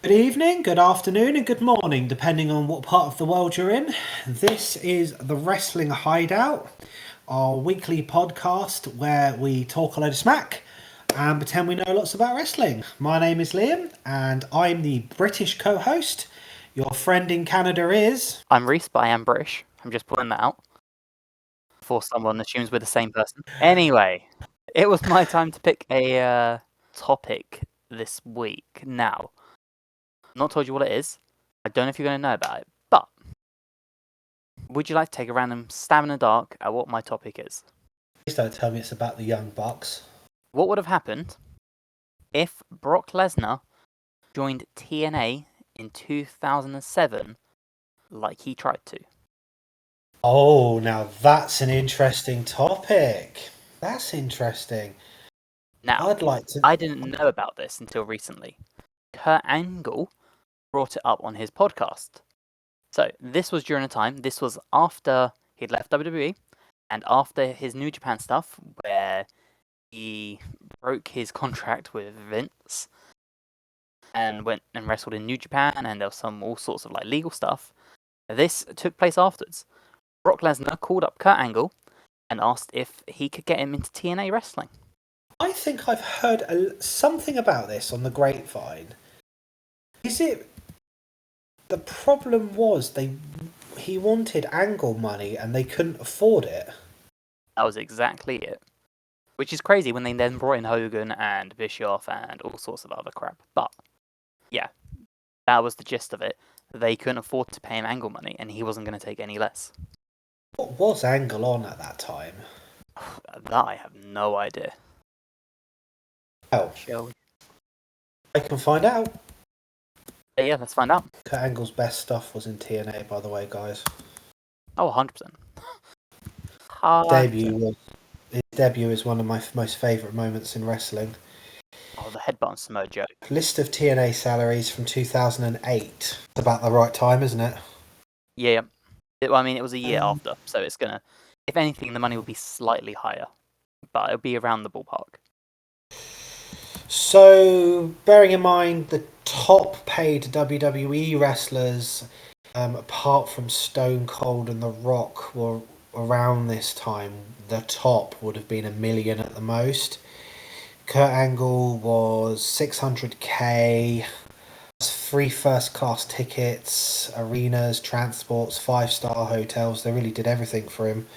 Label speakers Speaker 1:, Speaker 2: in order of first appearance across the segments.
Speaker 1: Good evening, good afternoon, and good morning, depending on what part of the world you're in. This is the Wrestling Hideout, our weekly podcast where we talk a load of smack and pretend we know lots about wrestling. My name is Liam, and I'm the British co-host. Your friend in Canada is...
Speaker 2: I'm Rhys, but I am British. I'm just pulling that out before someone assumes we're the same person. Anyway, it was my time to pick a topic this week. Now, I'm not told you what it is. I don't know if you're going to know about it, but would you like to take a random stab in the dark at what my topic is?
Speaker 1: Please don't tell me it's about the Young Bucks.
Speaker 2: What would have happened if Brock Lesnar joined TNA in 2007 like he tried to?
Speaker 1: Oh, now that's an interesting topic. That's interesting.
Speaker 2: Now,
Speaker 1: I'd like to...
Speaker 2: I didn't know about this until recently. Kurt Angle brought it up on his podcast. So this was during a time, this was after he'd left WWE and after his New Japan stuff where he broke his contract with Vince and went and wrestled in New Japan, and there was all sorts of legal stuff. This took place afterwards. Brock Lesnar called up Kurt Angle and asked if he could get him into TNA wrestling.
Speaker 1: I think I've heard something about this on the grapevine. Is it... The problem was he wanted Angle money and they couldn't afford it.
Speaker 2: That was exactly it. Which is crazy when they then brought in Hogan and Bischoff and all sorts of other crap. But, yeah, that was the gist of it. They couldn't afford to pay him Angle money, and he wasn't going to take any less.
Speaker 1: What was Angle on at that time?
Speaker 2: That I have no idea.
Speaker 1: Oh,
Speaker 2: Shall we?
Speaker 1: I can find out.
Speaker 2: Yeah, let's find out.
Speaker 1: Kurt Angle's best stuff was in TNA, by the way, guys.
Speaker 2: Oh, 100%.
Speaker 1: His debut is one of my most favourite moments in wrestling.
Speaker 2: Oh, the headbutt Samoa Joe.
Speaker 1: List of TNA salaries from 2008. It's about the right time, isn't it?
Speaker 2: Yeah. It was a year after, so it's going to... If anything, the money will be slightly higher. But it'll be around the ballpark.
Speaker 1: So, bearing in mind the top paid WWE wrestlers, apart from Stone Cold and The Rock, were around this time, the top would have been $1 million at the most. Kurt Angle was $600K, free first class tickets, arenas, transports, 5-star hotels. They really did everything for him.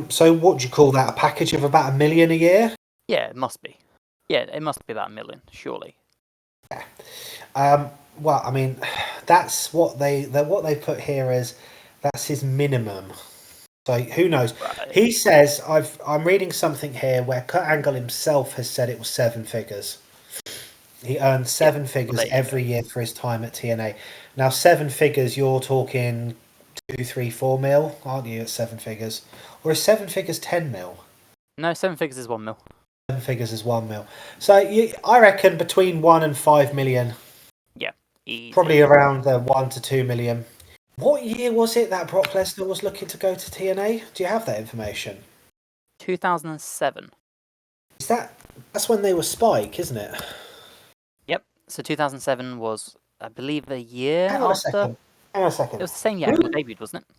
Speaker 1: So what do you call that? A package of about $1 million a year?
Speaker 2: Yeah, it must be. Yeah, it must be about $1 million, surely.
Speaker 1: Yeah. Well, I mean, that's what they put here as that's his minimum. So who knows?
Speaker 2: Right.
Speaker 1: He says I'm reading something here where Kurt Angle himself has said it was 7 figures. He earned 7 figures every year for his time at TNA. Now 7 figures, you're talking 2, 3, 4 mil, aren't you? At 7 figures, or is 7 figures 10 mil?
Speaker 2: No, 7 figures is 1 mil.
Speaker 1: 7 figures is 1 mil. So I reckon between 1 and 5 million.
Speaker 2: Yeah, easy.
Speaker 1: Probably around 1 to 2 million. What year was it that Brock Lesnar was looking to go to TNA? Do you have that information?
Speaker 2: 2007.
Speaker 1: That's when they were Spike, isn't it?
Speaker 2: Yep. So 2007 was, I believe, a year
Speaker 1: Hang on
Speaker 2: after.
Speaker 1: a second.
Speaker 2: It was the same year he debuted, wasn't it?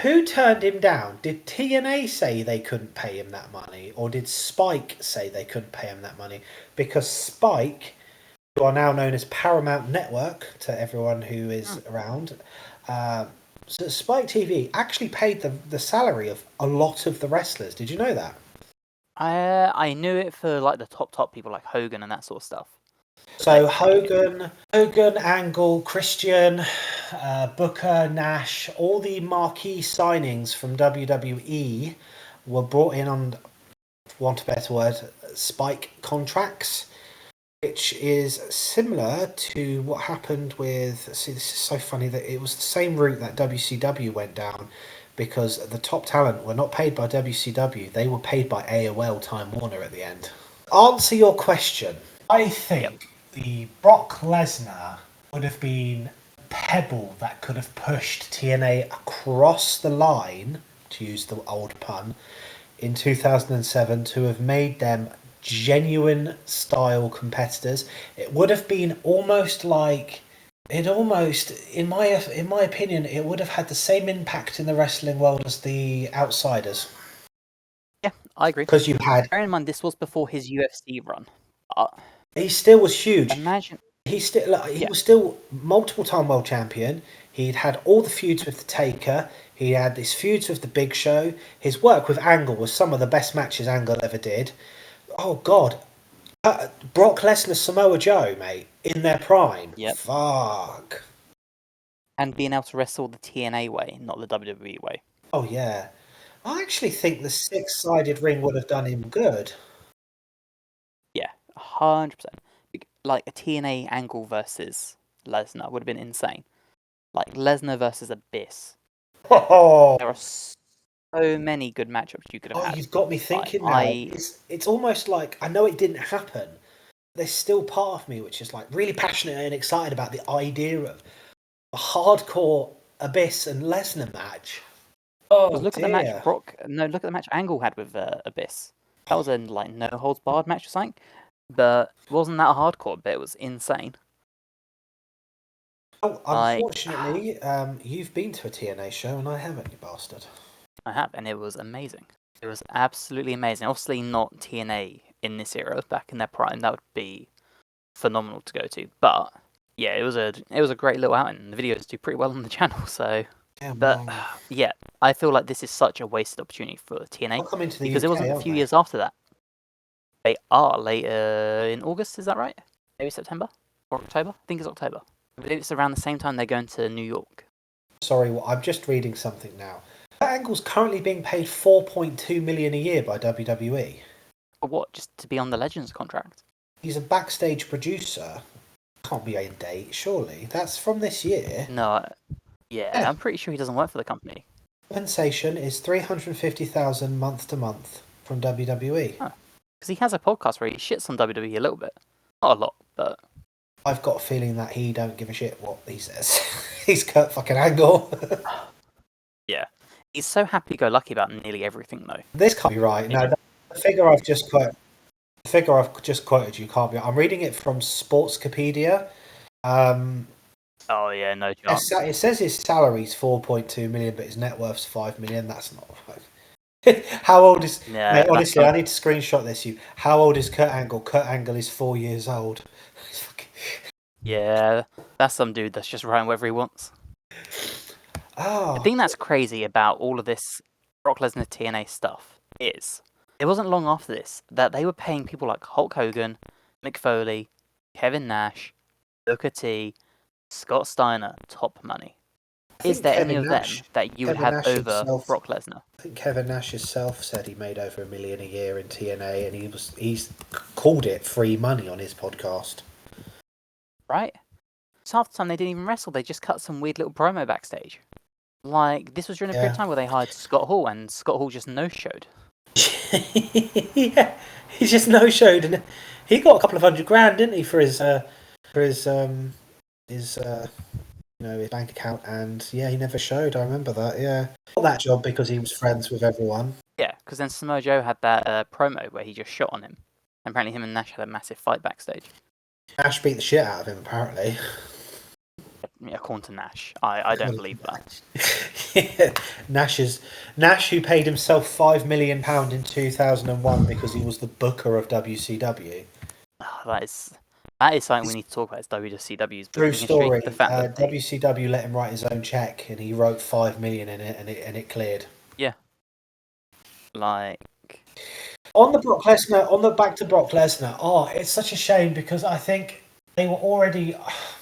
Speaker 1: Who turned him down? Did TNA say they couldn't pay him that money, or did Spike say they couldn't pay him that money? Because Spike, who are now known as Paramount Network to everyone who is around, so Spike TV actually paid the salary of a lot of the wrestlers. Did you know that?
Speaker 2: I knew it for the top people like Hogan and that sort of stuff.
Speaker 1: So Hogan, Angle, Christian, Booker, Nash, all the marquee signings from WWE were brought in on, for want of a better word, Spike contracts, which is similar to what happened with... See, this is so funny that it was the same route that WCW went down, because the top talent were not paid by WCW, they were paid by AOL Time Warner at the end. Answer your question. I think the Brock Lesnar would have been a pebble that could have pushed TNA across the line, to use the old pun, in 2007 to have made them genuine style competitors. It would have been almost like in my opinion, it would have had the same impact in the wrestling world as the Outsiders.
Speaker 2: Yeah, I agree.
Speaker 1: Because you had,
Speaker 2: Bear in mind, this was before his UFC run. But
Speaker 1: he still was huge.
Speaker 2: imagine,
Speaker 1: He was still multiple time world champion. He'd had all the feuds with the Taker. He had his feuds with the Big Show. His work with Angle was some of the best matches Angle ever did. Oh God, Brock Lesnar, Samoa Joe, mate, in their prime.
Speaker 2: Yep.
Speaker 1: Fuck.
Speaker 2: And being able to wrestle the TNA way, not the WWE way.
Speaker 1: Oh yeah, I actually think the 6-sided ring would have done him good.
Speaker 2: Yeah, 100%. Like a TNA Angle versus Lesnar would have been insane. Like Lesnar versus Abyss.
Speaker 1: Oh,
Speaker 2: There are so many good matchups you could have had.
Speaker 1: you've got me thinking now. It's almost like I know it didn't happen. There's still part of me which is like really passionate and excited about the idea of a hardcore Abyss and Lesnar match. Oh,
Speaker 2: look at the match look at the match Angle had with Abyss. That was a like no holds barred match or something, but it wasn't that hardcore, but it was insane.
Speaker 1: Oh, unfortunately, you've been to a TNA show and I haven't, you bastard.
Speaker 2: I have, and it was amazing. It was absolutely amazing. Obviously, not TNA in this era. Back in their prime, that would be phenomenal to go to. But yeah, it was a great little outing. The videos do pretty well on the channel, so.
Speaker 1: Yeah,
Speaker 2: but yeah, I feel like this is such a wasted opportunity for TNA because it wasn't a few years after that. They are later in August, is that right? Maybe September or October? I think it's October. I believe it's around the same time they're going to New York.
Speaker 1: Sorry, I'm just reading something now. That Angle's currently being paid $4.2 million a year by WWE.
Speaker 2: For what? Just to be on the Legends contract?
Speaker 1: He's a backstage producer. Can't be in date, surely. That's from this year.
Speaker 2: No, yeah, I'm pretty sure he doesn't work for the company.
Speaker 1: Compensation is $350,000 month to month from WWE.
Speaker 2: Because he has a podcast where he shits on WWE a little bit. Not a lot, but...
Speaker 1: I've got a feeling that he don't give a shit what he says. He's Kurt fucking Angle.
Speaker 2: Yeah. He's so happy-go-lucky about nearly everything, though.
Speaker 1: This can't be right. No, the figure I've just quoted you can't be. I'm reading it from Sportscapedia.
Speaker 2: Oh yeah, no chance.
Speaker 1: It says his salary's $4.2 million, but his net worth's $5 million. That's not right. How old is? Yeah, mate, honestly, I need to screenshot this. How old is Kurt Angle? Kurt Angle is 4 years old.
Speaker 2: Yeah, that's some dude that's just writing whatever he wants.
Speaker 1: Oh.
Speaker 2: The thing that's crazy about all of this Brock Lesnar TNA stuff is it wasn't long after this that they were paying people like Hulk Hogan, Mick Foley, Kevin Nash, Booker T, Scott Steiner top money. Is there any of them that you would have over Brock Lesnar?
Speaker 1: I think Kevin Nash himself said he made over $1 million a year in TNA, and he's called it free money on his podcast.
Speaker 2: Right? So half the time they didn't even wrestle; they just cut some weird little promo backstage. Like this was during a period of time where they hired Scott Hall, and Scott Hall just no-showed.
Speaker 1: Yeah, he just no-showed, and he got a couple of $100,000, didn't he, for his his bank account, and yeah, he never showed. I remember that. Yeah, got that job because he was friends with everyone.
Speaker 2: Yeah, because then Samoa Joe had that promo where he just shot on him. And apparently, him and Nash had a massive fight backstage.
Speaker 1: Nash beat the shit out of him, apparently.
Speaker 2: Yeah, according to Nash, I don't believe that.
Speaker 1: Yeah. Nash, who paid himself £5 million in 2001 because he was the booker of WCW.
Speaker 2: Oh, that is something we need to talk about. It's WCW's
Speaker 1: true story. WCW let him write his own check, and he wrote $5 million in it, and it cleared.
Speaker 2: Yeah. Like
Speaker 1: back to Brock Lesnar. Oh, it's such a shame because I think they were already.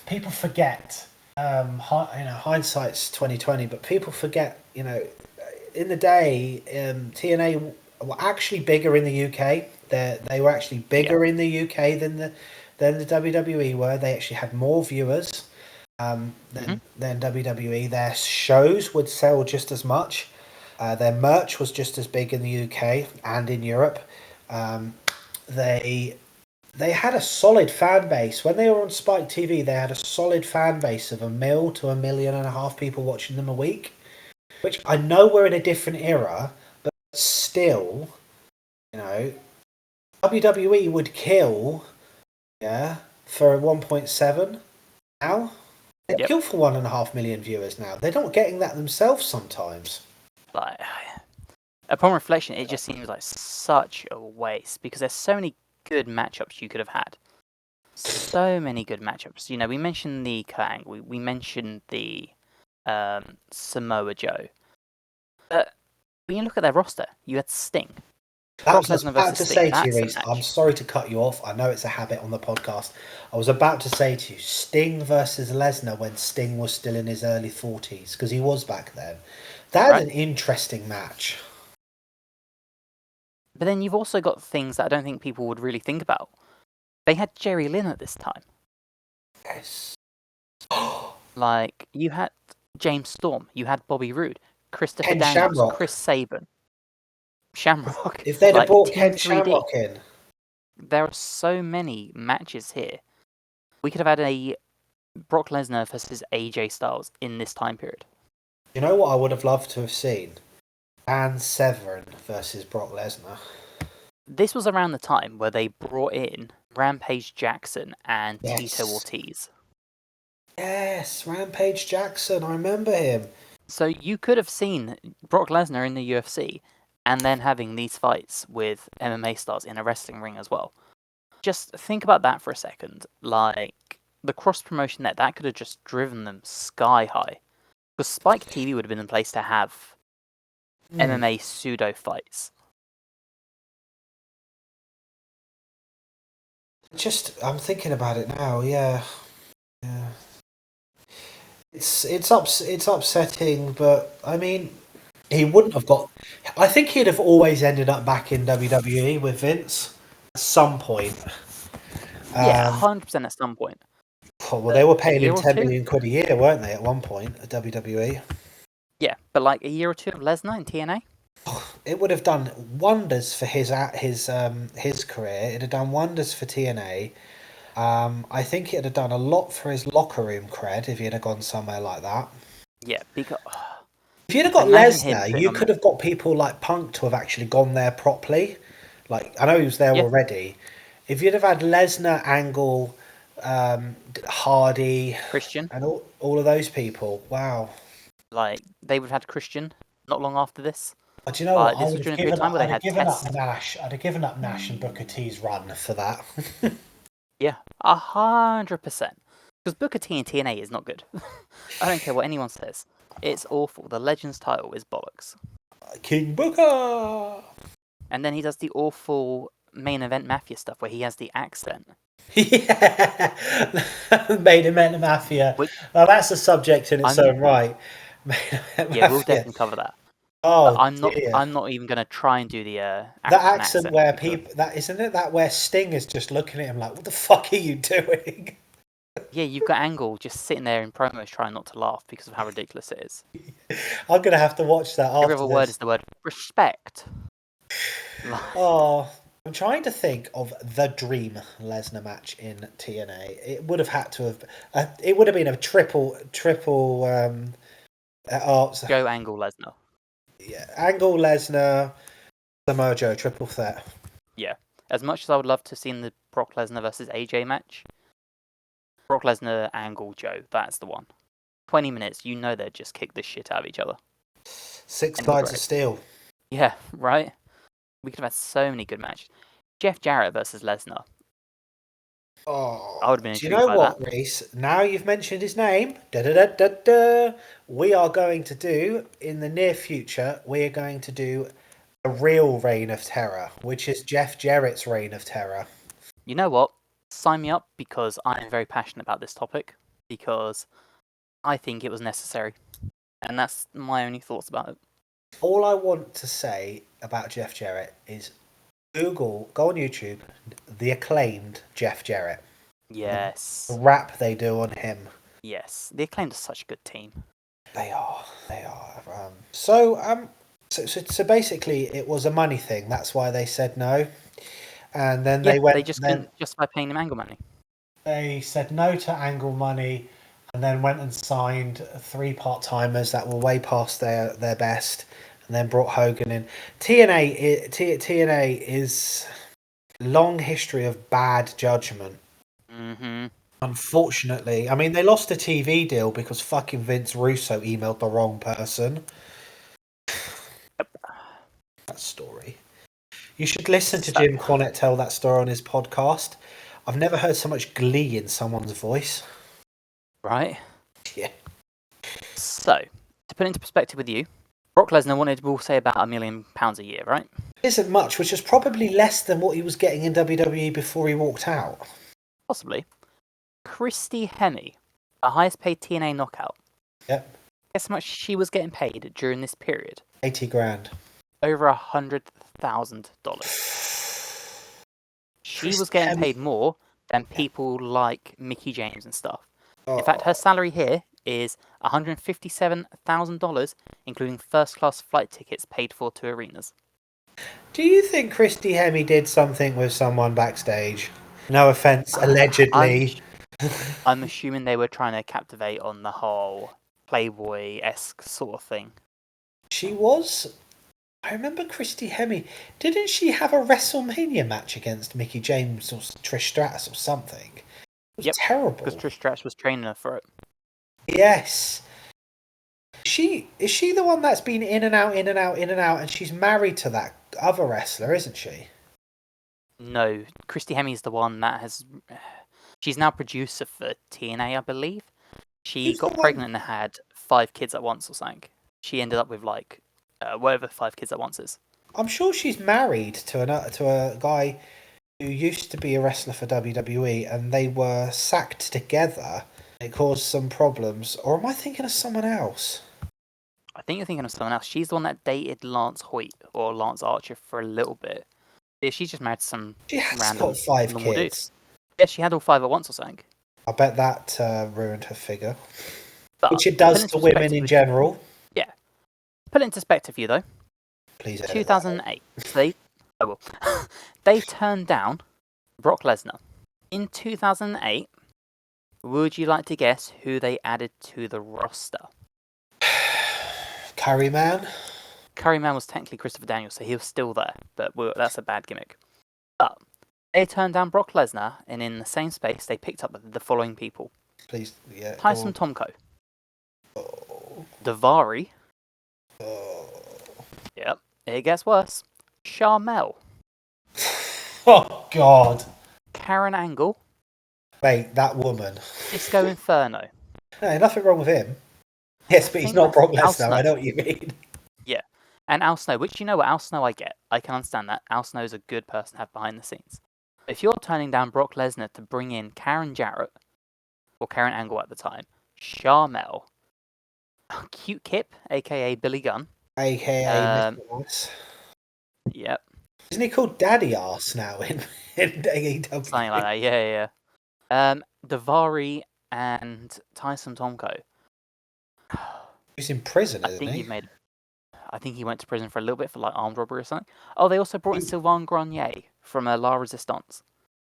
Speaker 1: People forget. Hindsight's 2020, but people forget. In the day, TNA were actually bigger in the UK. They were actually bigger in the UK than the WWE were. They actually had more viewers than WWE. Their shows would sell just as much. Their merch was just as big in the UK and in Europe. They had a solid fan base. When they were on Spike TV, they had a solid fan base of 1 million to 1.5 million people watching them a week. Which I know we're in a different era, but still, WWE would kill, for 1.7 now. They
Speaker 2: Yep.
Speaker 1: kill for 1.5 million viewers now. They're not getting that themselves sometimes.
Speaker 2: Like, upon reflection, it just seems like such a waste because there's so many good matchups you could have had. So many good matchups. You know, we mentioned the Kurt Angle, we mentioned the Samoa Joe. But when you look at their roster, you had Sting. Brock
Speaker 1: That's what I was
Speaker 2: Lesnar
Speaker 1: about
Speaker 2: versus
Speaker 1: to
Speaker 2: Sting.
Speaker 1: say to you,
Speaker 2: That's a
Speaker 1: Rhys. I'm
Speaker 2: match.
Speaker 1: sorry to cut you off. I know it's a habit on the podcast. I was about to say to you, Sting versus Lesnar when Sting was still in his early 40s, because he was back then. That's
Speaker 2: Right.
Speaker 1: an interesting match.
Speaker 2: But then you've also got things that I don't think people would really think about. They had Jerry Lynn at this time.
Speaker 1: Yes.
Speaker 2: Like, you had James Storm, you had Bobby Roode, Christopher
Speaker 1: Ken
Speaker 2: Daniels,
Speaker 1: Shamrock.
Speaker 2: Chris Sabin, Shamrock.
Speaker 1: If they'd have
Speaker 2: like
Speaker 1: brought
Speaker 2: Team
Speaker 1: Ken
Speaker 2: 3D.
Speaker 1: Shamrock in.
Speaker 2: There are so many matches here. We could have had a Brock Lesnar versus AJ Styles in this time period.
Speaker 1: You know what I would have loved to have seen? Dan Severn versus Brock Lesnar.
Speaker 2: This was around the time where they brought in Rampage Jackson and
Speaker 1: Yes.
Speaker 2: Tito Ortiz.
Speaker 1: Yes, Rampage Jackson. I remember him.
Speaker 2: So you could have seen Brock Lesnar in the UFC and then having these fights with MMA stars in a wrestling ring as well. Just think about that for a second. Like, the cross promotion that could have just driven them sky high. Because Spike TV would have been in place to have MMA pseudo fights.
Speaker 1: I'm thinking about it now. Yeah. It's upsetting, but I mean, he wouldn't have got. I think he'd have always ended up back in WWE with Vince at some point.
Speaker 2: Yeah, 100% at some point.
Speaker 1: Well, they were paying
Speaker 2: year
Speaker 1: him
Speaker 2: or
Speaker 1: 10
Speaker 2: two?
Speaker 1: million quid a year, weren't they? At one point at WWE.
Speaker 2: Yeah, but like a year or two of Lesnar in TNA?
Speaker 1: It would have done wonders for his career. It'd have done wonders for TNA. I think it'd have done a lot for his locker room cred if he'd have gone somewhere like that.
Speaker 2: Yeah, because
Speaker 1: If you'd have got
Speaker 2: imagine him
Speaker 1: Lesnar,
Speaker 2: putting
Speaker 1: you
Speaker 2: on
Speaker 1: could have got people like Punk to have actually gone there properly. Like, I know he was there
Speaker 2: Yeah.
Speaker 1: already. If you'd have had Lesnar, Angle, Hardy,
Speaker 2: Christian.
Speaker 1: and all of those people, wow.
Speaker 2: Like, they would have had Christian not long after this.
Speaker 1: But you know what? I
Speaker 2: This
Speaker 1: would
Speaker 2: was
Speaker 1: have
Speaker 2: during a period of
Speaker 1: given
Speaker 2: time
Speaker 1: up.
Speaker 2: where they
Speaker 1: I'd have
Speaker 2: had
Speaker 1: given
Speaker 2: Test.
Speaker 1: up Nash. I'd have given up Nash and Booker T's run for that.
Speaker 2: Yeah, 100%. Because Booker T in TNA is not good. I don't care what anyone says. It's awful. The Legends title is bollocks.
Speaker 1: King Booker.
Speaker 2: And then he does the awful main event Mafia stuff where he has the accent.
Speaker 1: Yeah, Main Event Mafia.
Speaker 2: Which,
Speaker 1: Well, that's a subject in its own right.
Speaker 2: yeah, we'll definitely cover that.
Speaker 1: Oh,
Speaker 2: I'm
Speaker 1: dear.
Speaker 2: not even gonna try and do the
Speaker 1: That
Speaker 2: African
Speaker 1: accent where
Speaker 2: because,
Speaker 1: people that isn't it that where Sting is just looking at him like, what the fuck are you doing?
Speaker 2: yeah, you've got Angle just sitting there in promos trying not to laugh because of how ridiculous it is.
Speaker 1: I'm gonna have to watch that
Speaker 2: Every
Speaker 1: after
Speaker 2: other word
Speaker 1: this.
Speaker 2: is the word respect.
Speaker 1: Oh, I'm trying to think of the dream Lesnar match in TNA. It would have had to have. It would have been a triple.
Speaker 2: Joe Angle Lesnar.
Speaker 1: Yeah, Angle Lesnar, Samoa Joe triple threat.
Speaker 2: Yeah. As much as I would love to have seen the Brock Lesnar versus AJ match, Brock Lesnar, Angle, Joe, that's the one. 20 minutes, you know they'd just kick the shit out of each other.
Speaker 1: Six sides of steel.
Speaker 2: Yeah, right? We could have had so many good matches. Jeff Jarrett versus Lesnar.
Speaker 1: Oh,
Speaker 2: I would have been
Speaker 1: do you
Speaker 2: intrigued
Speaker 1: know
Speaker 2: by
Speaker 1: what,
Speaker 2: that.
Speaker 1: Reese? Now you've mentioned his name, we are going to do, in the near future, we are going to do a real Reign of Terror, which is Jeff Jarrett's Reign of Terror.
Speaker 2: You know what? Sign me up because I am very passionate about this topic because I think it was necessary. And that's my only thoughts about it.
Speaker 1: All I want to say about Jeff Jarrett is go on YouTube, the acclaimed Jeff Jarrett.
Speaker 2: Yes.
Speaker 1: The rap they do on him.
Speaker 2: Yes. The Acclaimed is such a good team.
Speaker 1: They are. So basically, it was a money thing. That's why they said no. And then
Speaker 2: Yeah,
Speaker 1: they went.
Speaker 2: they just couldn't justify paying him Angle money.
Speaker 1: They said no to Angle money, and then went and signed 3 part-timers that were way past their best, and then brought Hogan in. TNA is long history of bad judgment.
Speaker 2: Mm-hmm.
Speaker 1: Unfortunately, I mean, they lost a TV deal because fucking Vince Russo emailed the wrong person. That story. You should listen to
Speaker 2: So,
Speaker 1: Jim Cornette tell that story on his podcast. I've never heard so much glee in someone's voice.
Speaker 2: right.
Speaker 1: Yeah.
Speaker 2: So, to put it into perspective with you, Brock Lesnar wanted, we'll say, about £1 million a year, right?
Speaker 1: Isn't much, which was probably less than what he was getting in WWE before he walked out.
Speaker 2: Possibly. Christy Hemme, the highest paid TNA knockout.
Speaker 1: Yep.
Speaker 2: Guess how much she was getting paid during this period?
Speaker 1: 80 grand.
Speaker 2: Over $100,000. She was
Speaker 1: Christy
Speaker 2: getting
Speaker 1: Hemme.
Speaker 2: paid more than people like Mickey James and stuff.
Speaker 1: Oh.
Speaker 2: In fact, her salary here is $157,000, including first-class flight tickets paid for to arenas.
Speaker 1: Do you think Christy Hemme did something with someone backstage? No offense, allegedly.
Speaker 2: I'm assuming they were trying to captivate on the whole Playboy-esque sort of thing.
Speaker 1: She was. I remember Christy Hemme. Didn't she have a WrestleMania match against Mickey James or Trish Stratus or something? It was terrible.
Speaker 2: Because Trish Stratus was training her for it.
Speaker 1: Yes. Is she the one that's been in and out, and she's married to that other wrestler, isn't she?
Speaker 2: No, Christy Hemme is the one that has. She's now producer for TNA, I believe. She got pregnant and had 5 kids at once or something. She ended up with whatever 5 kids at once is.
Speaker 1: I'm sure she's married to a guy who used to be a wrestler for WWE, and they were sacked together. It caused some problems. Or am I thinking of someone else?
Speaker 2: I think you're thinking of someone else. She's the one that dated Lance Hoyt or Lance Archer for a little bit. Yeah, she's just married to some random
Speaker 1: got 5
Speaker 2: normal
Speaker 1: kids.
Speaker 2: dude. Yeah, she had all 5 at once or something.
Speaker 1: I bet that ruined her figure.
Speaker 2: But
Speaker 1: which it does to women in general.
Speaker 2: Yeah. Put it into perspective for you, though.
Speaker 1: Please.
Speaker 2: 2008. They turned down Brock Lesnar. In 2008, would you like to guess who they added to the roster?
Speaker 1: Curryman?
Speaker 2: Curryman was technically Christopher Daniels, so he was still there, but that's a bad gimmick. But they turned down Brock Lesnar, and in the same space, they picked up the following people.
Speaker 1: Please, yeah.
Speaker 2: Tyson Tomko.
Speaker 1: Oh.
Speaker 2: Davari.
Speaker 1: Oh.
Speaker 2: Yep, it gets worse. Charmel.
Speaker 1: Oh, God.
Speaker 2: Karen Angle.
Speaker 1: Wait, that woman.
Speaker 2: Disco Inferno.
Speaker 1: No, nothing wrong with him. Yes, but he's not Brock Lesnar, I know what you mean.
Speaker 2: Yeah, and Al Snow, which you know what, Al Snow I get. I can understand that. Al Snow is a good person to have behind the scenes. But if you're turning down Brock Lesnar to bring in Karen Jarrett, or Karen Angle at the time, Charmel, Cute Kip, a.k.a. Billy Gunn.
Speaker 1: A.k.a. Mr. Ass.
Speaker 2: Yep.
Speaker 1: Isn't he called Daddy Ass now in AEW?
Speaker 2: Something like that, yeah. Davari and Tyson Tomko.
Speaker 1: He's in prison, isn't he?
Speaker 2: I think he went to prison for a little bit for like armed robbery or something. Oh, they also brought in Sylvain Grenier from La Resistance.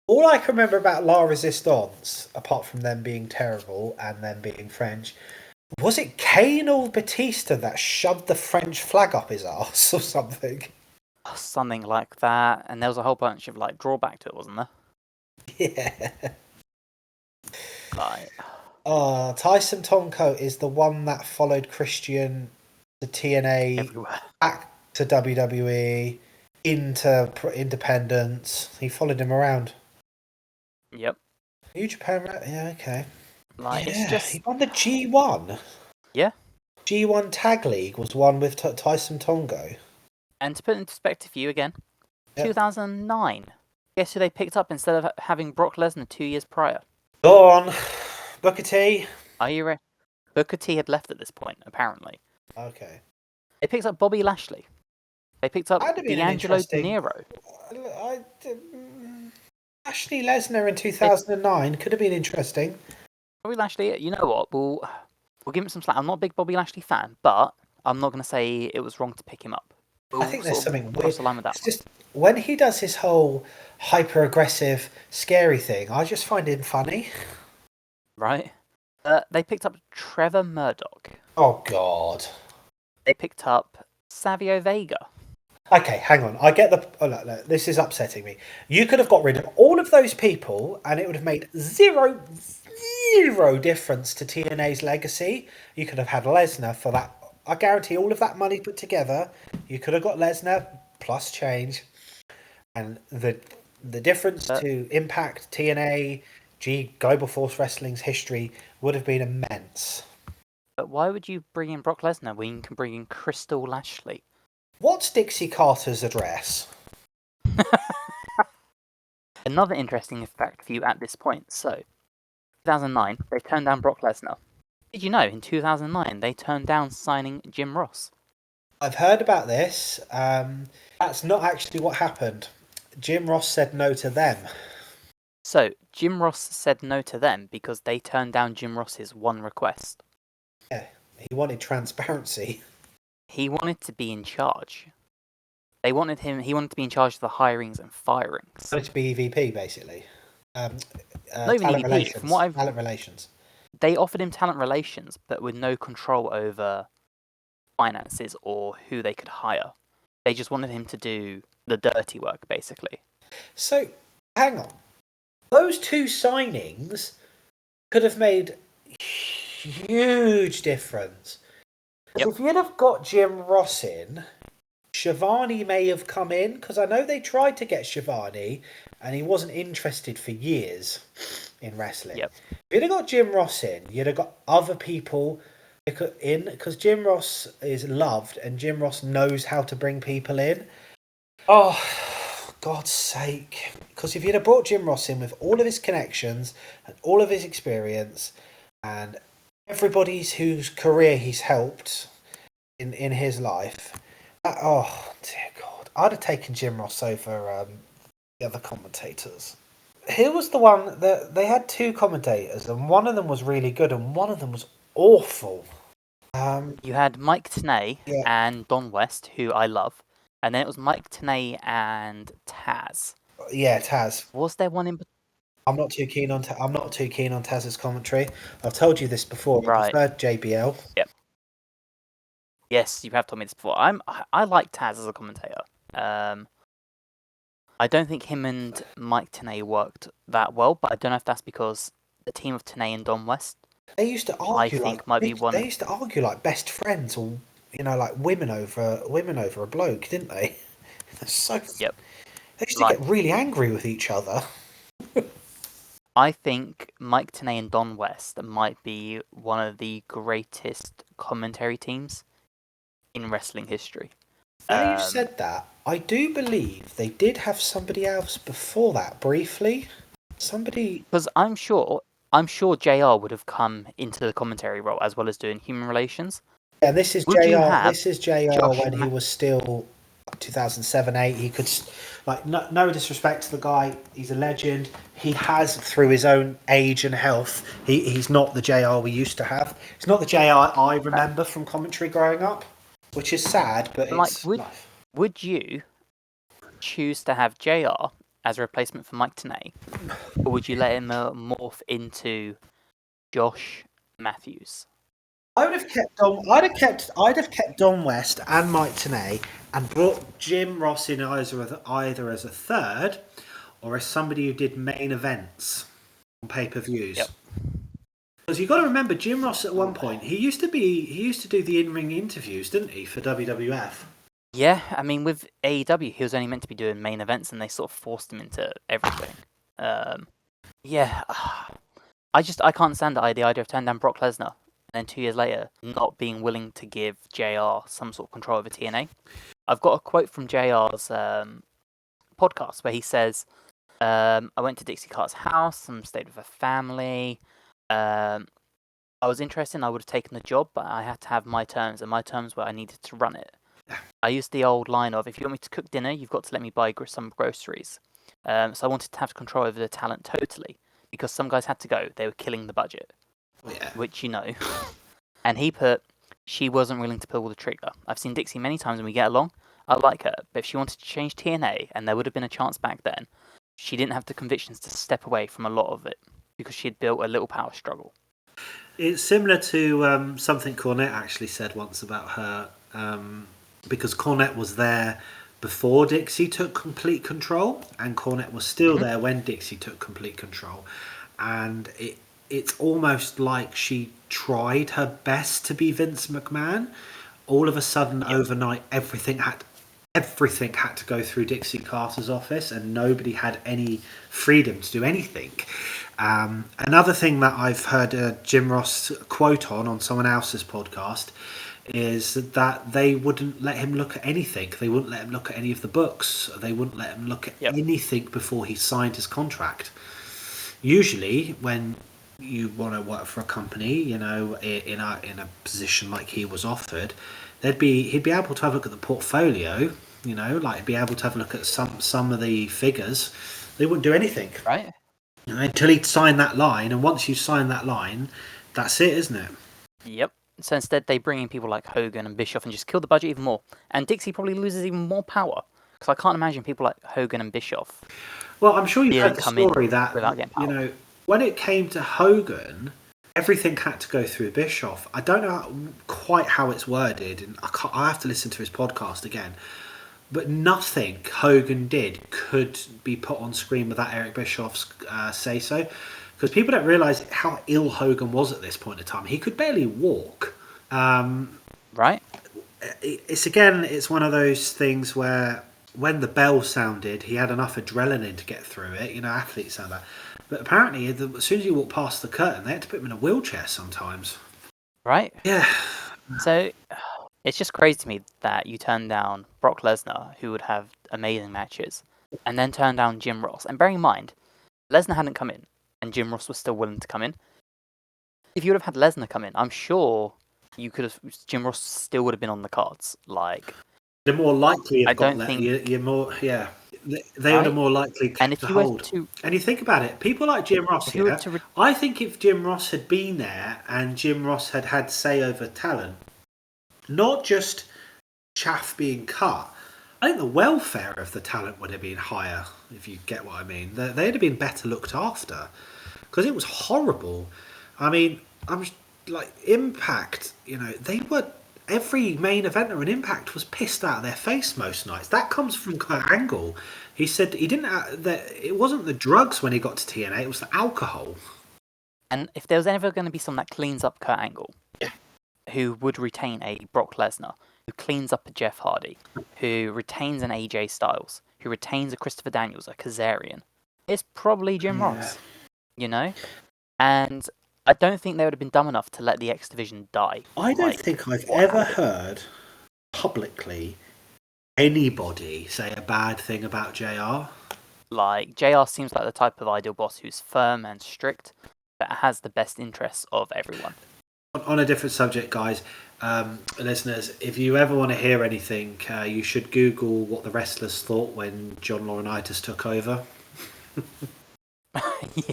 Speaker 1: All I can remember about La Resistance, apart from them being terrible and them being French, was it Kane or Batista that shoved the French flag up his arse or something?
Speaker 2: Something like that. And there was a whole bunch of like drawback to it, wasn't there?
Speaker 1: Yeah.
Speaker 2: Like,
Speaker 1: Tyson Tomko is the one that followed Christian to TNA,
Speaker 2: everywhere.
Speaker 1: back to WWE, into Independence. He followed him around.
Speaker 2: Yep.
Speaker 1: New Japan, yeah, okay.
Speaker 2: Like,
Speaker 1: yeah,
Speaker 2: it's just...
Speaker 1: he won the G1.
Speaker 2: Yeah.
Speaker 1: G1 Tag League was won with Tyson Tomko.
Speaker 2: And to put it in perspective for you again,
Speaker 1: Yep.
Speaker 2: 2009. Guess who they picked up instead of having Brock Lesnar 2 years prior?
Speaker 1: Go on. Booker T.
Speaker 2: Are you ready? Booker T had left at this point, apparently.
Speaker 1: Okay.
Speaker 2: They picked up Bobby Lashley. They picked up D'Angelo De Niro.
Speaker 1: Ashley Lesnar in 2009 could have been interesting.
Speaker 2: Bobby Lashley, you know what? We'll give him some slack. I'm not a big Bobby Lashley fan, but I'm not going to say it was wrong to pick him up.
Speaker 1: I think there's something weird.
Speaker 2: Cross the line with that.
Speaker 1: It's just when he does his whole hyper-aggressive, scary thing, I just find him funny.
Speaker 2: Right? They picked up Trevor Murdoch.
Speaker 1: Oh, God.
Speaker 2: They picked up Savio Vega.
Speaker 1: Okay, hang on. I get the. Oh, no, this is upsetting me. You could have got rid of all of those people, and it would have made zero difference to TNA's legacy. You could have had Lesnar for that. I guarantee all of that money put together, you could have got Lesnar plus change, and the difference to Impact, TNA, Global Force Wrestling's history would have been immense.
Speaker 2: But why would you bring in Brock Lesnar when you can bring in Crystal Lashley?
Speaker 1: What's Dixie Carter's address?
Speaker 2: Another interesting fact for you at this point. So, 2009, they turned down Brock Lesnar. Did you know in 2009 they turned down signing Jim Ross?
Speaker 1: I've heard about this. That's not actually what happened. Jim Ross said no to them.
Speaker 2: So, Jim Ross said no to them because they turned down Jim Ross's one request.
Speaker 1: Yeah, he wanted transparency.
Speaker 2: He wanted to be in charge. He wanted to be in charge of the hirings and firings.
Speaker 1: He wanted to be EVP, basically.
Speaker 2: Not even
Speaker 1: Talent
Speaker 2: EVP.
Speaker 1: relations.
Speaker 2: From what
Speaker 1: Talent relations.
Speaker 2: They offered him talent relations, but with no control over finances or who they could hire. They just wanted him to do the dirty work, basically.
Speaker 1: So, hang on. Those two signings could have made huge difference.
Speaker 2: Yep.
Speaker 1: If you'd have got Jim Ross in, Shivani may have come in, because I know they tried to get Shivani and he wasn't interested for years in wrestling.
Speaker 2: Yep.
Speaker 1: If you'd have got Jim Ross in, you'd have got other people in, because Jim Ross is loved and Jim Ross knows how to bring people in. Oh, God's sake. Because if you'd have brought Jim Ross in with all of his connections and all of his experience and everybody's whose career he's helped in his life, oh dear God, I'd have taken Jim Ross over the other commentators. Here was the one that they had two commentators, and one of them was really good and one of them was awful.
Speaker 2: You had Mike Tenay and Don West, who I love, and then it was Mike Tenay and Taz.
Speaker 1: Yeah, Taz.
Speaker 2: Was there one in?
Speaker 1: I'm not too keen on Taz's commentary. I've told you this before.
Speaker 2: Right.
Speaker 1: I preferred JBL.
Speaker 2: Yep. Yes, you have told me this before. I like Taz as a commentator. I don't think him and Mike Tenay worked that well, but I don't know if that's because the team of Tenay and Don West.
Speaker 1: They used to argue.
Speaker 2: They
Speaker 1: used to argue like best friends, or like women over a bloke, didn't they? So.
Speaker 2: Yep.
Speaker 1: They used to get really angry with each other.
Speaker 2: I think Mike Tenay and Don West might be one of the greatest commentary teams in wrestling history.
Speaker 1: Now you said that, I do believe they did have somebody else before that briefly.
Speaker 2: Because I'm sure JR would have come into the commentary role as well as doing human relations.
Speaker 1: Yeah, this is JR. This is JR when he was still 2007-8. He could, no disrespect to the guy, he's a legend. He has, through his own age and health, he's not the JR we used to have. He's not the JR I remember from commentary growing up, which is sad, but it's life.
Speaker 2: Would you choose to have JR as a replacement for Mike Tenay, or would you let him morph into Josh Matthews?
Speaker 1: I'd have kept Don West and Mike Tenay and brought Jim Ross in either as a third or as somebody who did main events on pay-per-views.
Speaker 2: Yep.
Speaker 1: Because you've got to remember, Jim Ross at one point he used to do the in-ring interviews, didn't he, for WWF?
Speaker 2: Yeah, I mean with AEW he was only meant to be doing main events and they sort of forced him into everything. Yeah, I can't stand the idea of turning down Brock Lesnar. And then 2 years later, not being willing to give JR some sort of control over TNA. I've got a quote from JR's podcast where he says, I went to Dixie Carter's house and stayed with her family. I was interested and I would have taken the job, but I had to have my terms, and my terms were I needed to run it. I used the old line of, if you want me to cook dinner, you've got to let me buy some groceries. So I wanted to have control over the talent totally, because some guys had to go. They were killing the budget. Yeah. Which you know. And he put, she wasn't willing to pull the trigger. I've seen Dixie many times and we get along. I like her. But if she wanted to change TNA, and there would have been a chance back then, she didn't have the convictions to step away from a lot of it because she had built a little power struggle.
Speaker 1: It's similar to something Cornette actually said once about her, because Cornette was there before Dixie took complete control, and Cornette was still there when Dixie took complete control. And it's almost like she tried her best to be Vince McMahon. All of a sudden, overnight, everything had to go through Dixie Carter's office, and nobody had any freedom to do anything. Another thing that I've heard Jim Ross quote on someone else's podcast is that they wouldn't let him look at anything. They wouldn't let him look at any of the books. They wouldn't let him look at anything before he signed his contract. Usually, when you want to work for a company, you know, in a position like he was offered, he'd be able to have a look at the portfolio, you know, like be able to have a look at some of the figures. They wouldn't do anything,
Speaker 2: right?
Speaker 1: You know, until he'd sign that line, and once you sign that line, that's it, isn't it?
Speaker 2: Yep. So instead, they bring in people like Hogan and Bischoff and just kill the budget even more. And Dixie probably loses even more power, because I can't imagine people like Hogan and Bischoff.
Speaker 1: Well, I'm sure you've heard the
Speaker 2: come in
Speaker 1: story that,
Speaker 2: without getting
Speaker 1: you
Speaker 2: power.
Speaker 1: know, when it came to Hogan, everything had to go through Bischoff. I don't know quite how it's worded, and I have to listen to his podcast again. But nothing Hogan did could be put on screen without Eric Bischoff's say-so. Because people don't realise how ill Hogan was at this point in time. He could barely walk.
Speaker 2: Right?
Speaker 1: It's one of those things where when the bell sounded, he had enough adrenaline to get through it. You know, athletes have that. But apparently, as soon as you walk past the curtain, they had to put him in a wheelchair sometimes.
Speaker 2: Right?
Speaker 1: Yeah.
Speaker 2: So it's just crazy to me that you turn down Brock Lesnar, who would have amazing matches, and then turn down Jim Ross. And bearing in mind, Lesnar hadn't come in, and Jim Ross was still willing to come in. If you would have had Lesnar come in, I'm sure Jim Ross still would have been on the cards. Like,
Speaker 1: they're more likely.
Speaker 2: I don't think
Speaker 1: you're more. Yeah, they would have more likely
Speaker 2: and if
Speaker 1: to
Speaker 2: you
Speaker 1: hold.
Speaker 2: were to,
Speaker 1: And you think about it, people like Jim Ross.
Speaker 2: if you were to
Speaker 1: I think if Jim Ross had been there and Jim Ross had say over talent, not just chaff being cut, I think the welfare of the talent would have been higher. If you get what I mean, they'd have been better looked after, because it was horrible. I mean, I'm like Impact. You know, they were. Every main eventer in Impact was pissed out of their face most nights. That comes from Kurt Angle. He said he didn't. It wasn't the drugs when he got to TNA. It was the alcohol.
Speaker 2: and if there was ever going to be someone that cleans up Kurt Angle, who would retain a Brock Lesnar, who cleans up a Jeff Hardy, who retains an AJ Styles, who retains a Christopher Daniels, a Kazarian, it's probably Jim Ross. You know, and I don't think they would have been dumb enough to let the X Division die.
Speaker 1: I don't think I've ever heard publicly anybody say a bad thing about JR.
Speaker 2: Like, JR seems like the type of ideal boss who's firm and strict, but has the best interests of everyone.
Speaker 1: On a different subject, guys, listeners, if you ever want to hear anything, you should Google what the wrestlers thought when John Laurinaitis took over.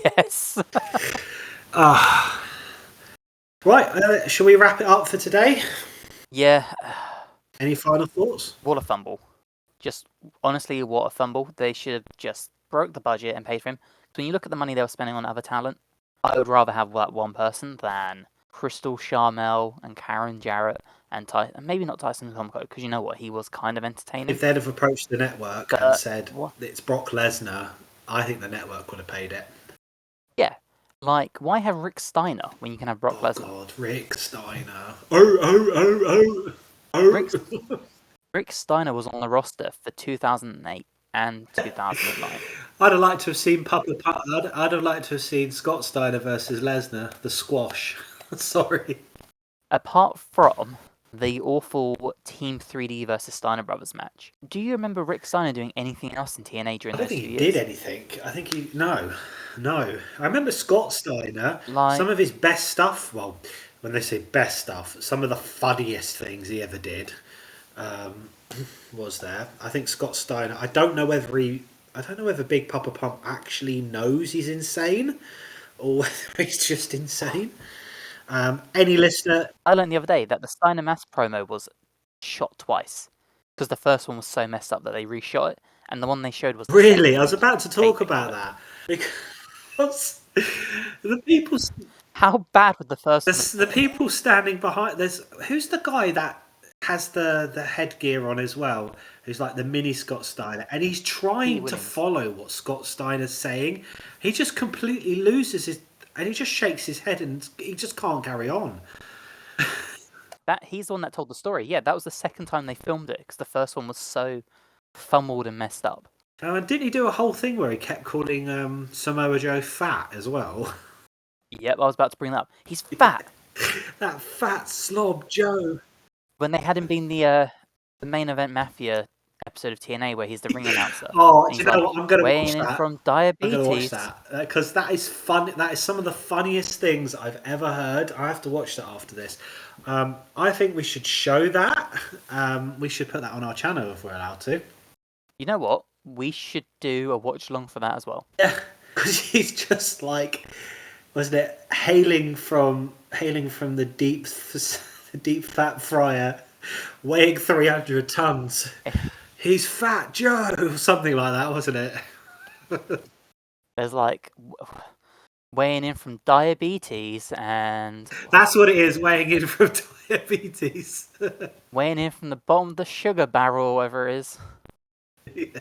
Speaker 2: Yes.
Speaker 1: Right, shall we wrap it up for today?
Speaker 2: Yeah.
Speaker 1: Any final thoughts?
Speaker 2: What a fumble. Just, honestly, what a fumble. They should have just broke the budget and paid for him. So when you look at the money they were spending on other talent, I would rather have that one person than Crystal Charmel and Karen Jarrett and maybe not Tyson Tomko, because you know what, he was kind of entertaining.
Speaker 1: If they'd have approached the network and said, it's Brock Lesnar, I think the network would have paid it.
Speaker 2: Yeah. Like, why have Rick Steiner when you can have Brock Lesnar?
Speaker 1: Oh, God, Rick Steiner. Oh.
Speaker 2: Rick Steiner was on the roster for 2008 and 2009.
Speaker 1: I'd have liked to have seen I'd have liked to have seen Scott Steiner versus Lesnar, the squash. Sorry.
Speaker 2: Apart from the awful Team 3D versus Steiner Brothers match, do you remember Rick Steiner doing anything else in TNA during those 2 years?
Speaker 1: I don't think he did anything. I think no. I remember Scott Steiner, some of his best stuff, well, when they say best stuff, some of the funniest things he ever did was there. I think Scott Steiner, I don't know whether Big Papa Pump actually knows he's insane or whether he's just insane. Any listener...
Speaker 2: I learned the other day that the Steiner Mass promo was shot twice, because the first one was so messed up that they reshot it, and the one they showed was...
Speaker 1: Really? I was about to talk about that. Because the people...
Speaker 2: How bad would the first one...
Speaker 1: The people standing behind... Who's the guy that has the headgear on as well, who's like the mini Scott Steiner, and he's trying to follow what Scott Steiner's saying. He just completely loses his, and he just shakes his head, and he just can't carry on.
Speaker 2: He's the one that told the story. Yeah, that was the second time they filmed it, because the first one was so fumbled and messed up.
Speaker 1: And didn't he do a whole thing where he kept calling Samoa Joe fat as well?
Speaker 2: Yep, I was about to bring that up. He's fat.
Speaker 1: That fat slob Joe.
Speaker 2: When they had him being the main event Mafia episode of TNA where he's the ring announcer.
Speaker 1: Oh, do you know what? I'm going to watch that.
Speaker 2: From diabetes.
Speaker 1: I'm going to watch that because that is fun. That is some of the funniest things I've ever heard. I have to watch that after this. I think we should show that. We should put that on our channel if we're allowed to.
Speaker 2: You know what? We should do a watch along for that as well.
Speaker 1: Yeah, because he's just like, wasn't it, hailing from the deep fat fryer, weighing 300 tons. He's Fat Joe, something like that, wasn't it?
Speaker 2: There's like weighing in from diabetes and...
Speaker 1: That's what it is, weighing in from diabetes.
Speaker 2: Weighing in from the bottom of the sugar barrel, whatever it is.
Speaker 1: Yeah.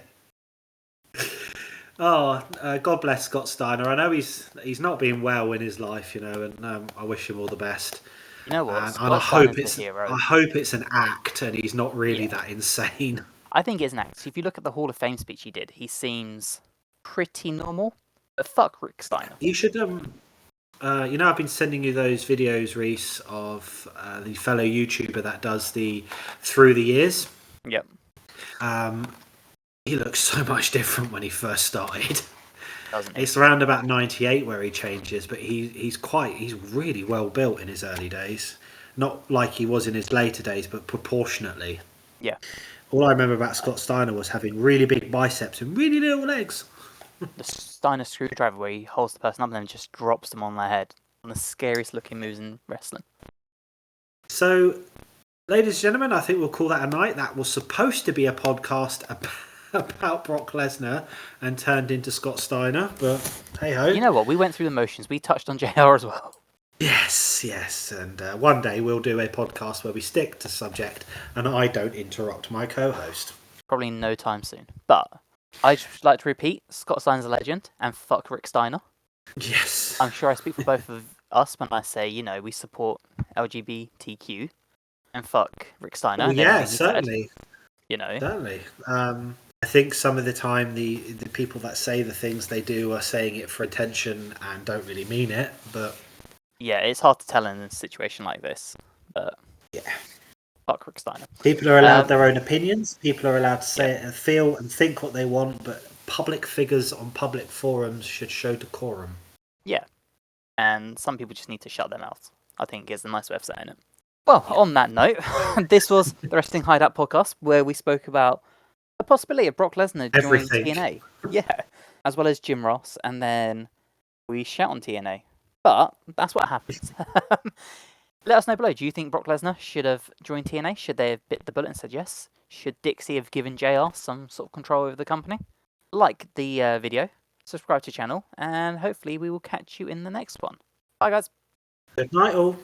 Speaker 1: Oh, God bless Scott Steiner. I know he's not been well in his life, you know, and I wish him all the best.
Speaker 2: You know what?
Speaker 1: And I hope it's an act, and he's not really that insane.
Speaker 2: I think it's an act. If you look at the Hall of Fame speech he did, he seems pretty normal. But fuck Rick Steiner.
Speaker 1: You should I've been sending you those videos, Rhys, of the fellow YouTuber that does the Through the Years.
Speaker 2: Yep.
Speaker 1: He looks so much different when he first started.
Speaker 2: Doesn't he?
Speaker 1: It's around about 98 where he changes, but he's really well built in his early days. Not like he was in his later days, but proportionately.
Speaker 2: Yeah.
Speaker 1: All I remember about Scott Steiner was having really big biceps and really little legs.
Speaker 2: The Steiner screwdriver where he holds the person up and then just drops them on their head. One of the scariest looking moves in wrestling.
Speaker 1: So, ladies and gentlemen, I think we'll call that a night. That was supposed to be a podcast about Brock Lesnar and turned into Scott Steiner, but hey ho.
Speaker 2: You know what? We went through the motions. We touched on JR as well.
Speaker 1: Yes. And one day we'll do a podcast where we stick to subject and I don't interrupt my co-host.
Speaker 2: Probably no time soon. But I'd just like to repeat, Scott Steiner's a legend and fuck Rick Steiner.
Speaker 1: Yes.
Speaker 2: I'm sure I speak for both of us when I say, you know, we support LGBTQ and fuck Rick Steiner.
Speaker 1: Well, yeah, certainly.
Speaker 2: Said, you know.
Speaker 1: Certainly. I think some of the time the people that say the things they do are saying it for attention and don't really mean it, but...
Speaker 2: Yeah, it's hard to tell in a situation like this, but...
Speaker 1: Yeah.
Speaker 2: Fuck Rick Steiner.
Speaker 1: People are allowed their own opinions, people are allowed to say it and feel and think what they want, but public figures on public forums should show decorum.
Speaker 2: Yeah, and some people just need to shut their mouths, I think is the nice way of saying it. Well, on that note, this was the Wrestling Hideout Podcast, where we spoke about the possibility of Brock Lesnar joining TNA. Yeah, as well as Jim Ross, and then we shout on TNA. But that's what happens. Let us know below. Do you think Brock Lesnar should have joined TNA? Should they have bit the bullet and said yes? Should Dixie have given JR some sort of control over the company? Like the video, subscribe to the channel, and hopefully we will catch you in the next one. Bye, guys.
Speaker 1: Good night, all.